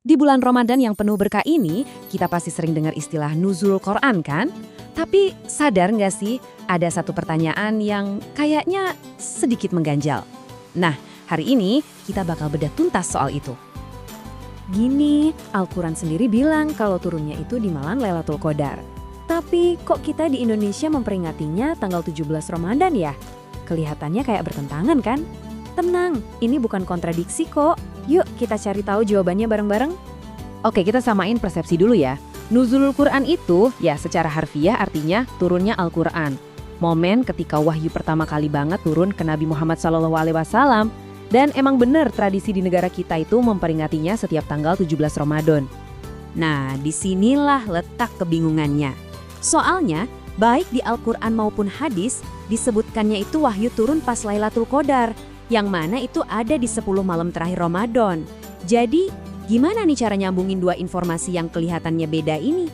Di bulan Ramadan yang penuh berkah ini, kita pasti sering dengar istilah nuzul Quran kan? Tapi sadar nggak sih, ada satu pertanyaan yang kayaknya sedikit mengganjal. Nah, hari ini kita bakal bedah tuntas soal itu. Gini, Al-Quran sendiri bilang kalau turunnya itu di malam Lailatul Qadar. Tapi kok kita di Indonesia memperingatinya tanggal 17 Ramadan ya? Kelihatannya kayak bertentangan kan? Tenang, ini bukan kontradiksi kok. Yuk kita cari tahu jawabannya bareng-bareng. Oke, kita samain persepsi dulu ya. Nuzulul Quran itu ya secara harfiah artinya turunnya Al-Quran. Momen ketika wahyu pertama kali banget turun ke Nabi Muhammad SAW. Dan emang bener tradisi di negara kita itu memperingatinya setiap tanggal 17 Ramadan. Nah, disinilah letak kebingungannya. Soalnya, baik di Al-Quran maupun hadis, disebutkannya itu wahyu turun pas Lailatul Qadar, yang mana itu ada di 10 malam terakhir Ramadan. Jadi, gimana nih cara nyambungin dua informasi yang kelihatannya beda ini?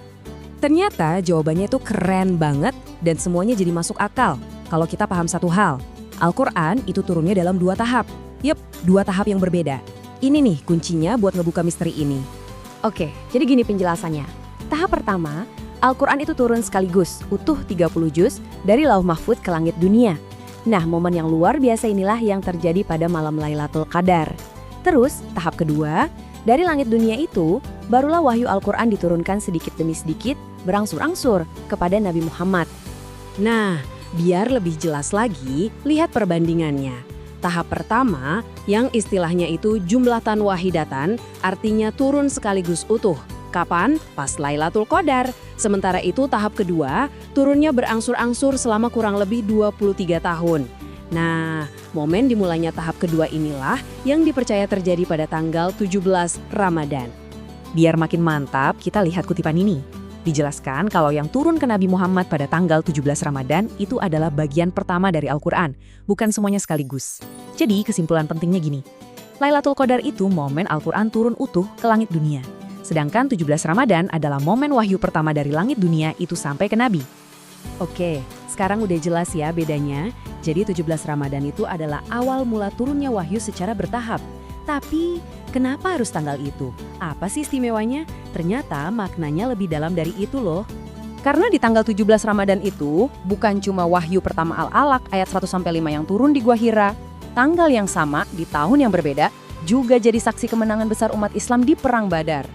Ternyata jawabannya itu keren banget dan semuanya jadi masuk akal kalau kita paham satu hal. Al-Quran itu turunnya dalam dua tahap. Yup, dua tahap yang berbeda. Ini nih kuncinya buat ngebuka misteri ini. Oke, jadi gini penjelasannya. Tahap pertama, Al-Quran itu turun sekaligus, utuh 30 juz dari Lauh Mahfudz ke langit dunia. Nah, momen yang luar biasa inilah yang terjadi pada malam Lailatul Qadar. Terus, tahap kedua, dari langit dunia itu, barulah wahyu Al-Quran diturunkan sedikit demi sedikit, berangsur-angsur kepada Nabi Muhammad. Nah, biar lebih jelas lagi, lihat perbandingannya. Tahap pertama, yang istilahnya itu jumlatan wahidatan, artinya turun sekaligus utuh. Kapan? Pas Lailatul Qadar. Sementara itu tahap kedua, turunnya berangsur-angsur selama kurang lebih 23 tahun. Nah, momen dimulainya tahap kedua inilah yang dipercaya terjadi pada tanggal 17 Ramadan. Biar makin mantap, kita lihat kutipan ini. Dijelaskan kalau yang turun ke Nabi Muhammad pada tanggal 17 Ramadan itu adalah bagian pertama dari Al-Quran, bukan semuanya sekaligus. Jadi kesimpulan pentingnya gini, Lailatul Qadar itu momen Al-Quran turun utuh ke langit dunia. Sedangkan 17 Ramadan adalah momen wahyu pertama dari langit dunia itu sampai ke Nabi. Oke, sekarang udah jelas ya bedanya. Jadi 17 Ramadan itu adalah awal mula turunnya wahyu secara bertahap. Tapi, kenapa harus tanggal itu? Apa sih istimewanya? Ternyata maknanya lebih dalam dari itu loh. Karena di tanggal 17 Ramadan itu, bukan cuma wahyu pertama Al-Alaq ayat 1-5 yang turun di Gua Hira. Tanggal yang sama, di tahun yang berbeda, juga jadi saksi kemenangan besar umat Islam di Perang Badar.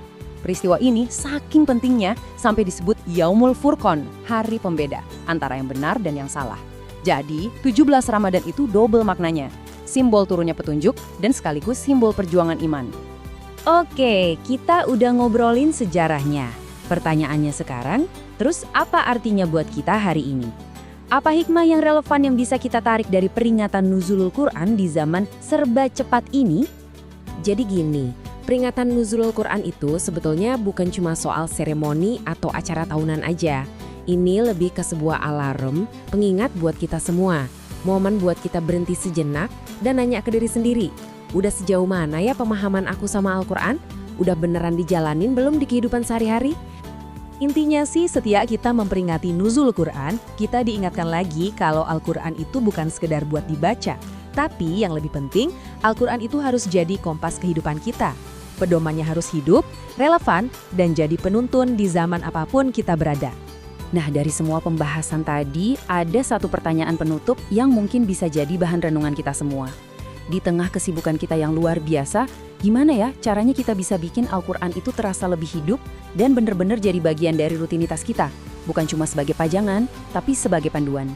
Peristiwa ini saking pentingnya sampai disebut Yaumul Furqan, hari pembeda antara yang benar dan yang salah. Jadi, 17 Ramadan itu double maknanya. Simbol turunnya petunjuk dan sekaligus simbol perjuangan iman. Oke, kita udah ngobrolin sejarahnya. Pertanyaannya sekarang, terus apa artinya buat kita hari ini? Apa hikmah yang relevan yang bisa kita tarik dari peringatan Nuzulul Quran di zaman serba cepat ini? Jadi gini, peringatan Nuzulul Quran itu sebetulnya bukan cuma soal seremoni atau acara tahunan aja. Ini lebih ke sebuah alarm, pengingat buat kita semua. Momen buat kita berhenti sejenak dan nanya ke diri sendiri. Udah sejauh mana ya pemahaman aku sama Al-Quran? Udah beneran dijalanin belum di kehidupan sehari-hari? Intinya sih setiap kita memperingati Nuzul Quran, kita diingatkan lagi kalau Al-Quran itu bukan sekedar buat dibaca. Tapi yang lebih penting, Al-Quran itu harus jadi kompas kehidupan kita. Pedomannya harus hidup, relevan, dan jadi penuntun di zaman apapun kita berada. Nah, dari semua pembahasan tadi, ada satu pertanyaan penutup yang mungkin bisa jadi bahan renungan kita semua. Di tengah kesibukan kita yang luar biasa, gimana ya caranya kita bisa bikin Al-Quran itu terasa lebih hidup dan benar-benar jadi bagian dari rutinitas kita? Bukan cuma sebagai pajangan, tapi sebagai panduan.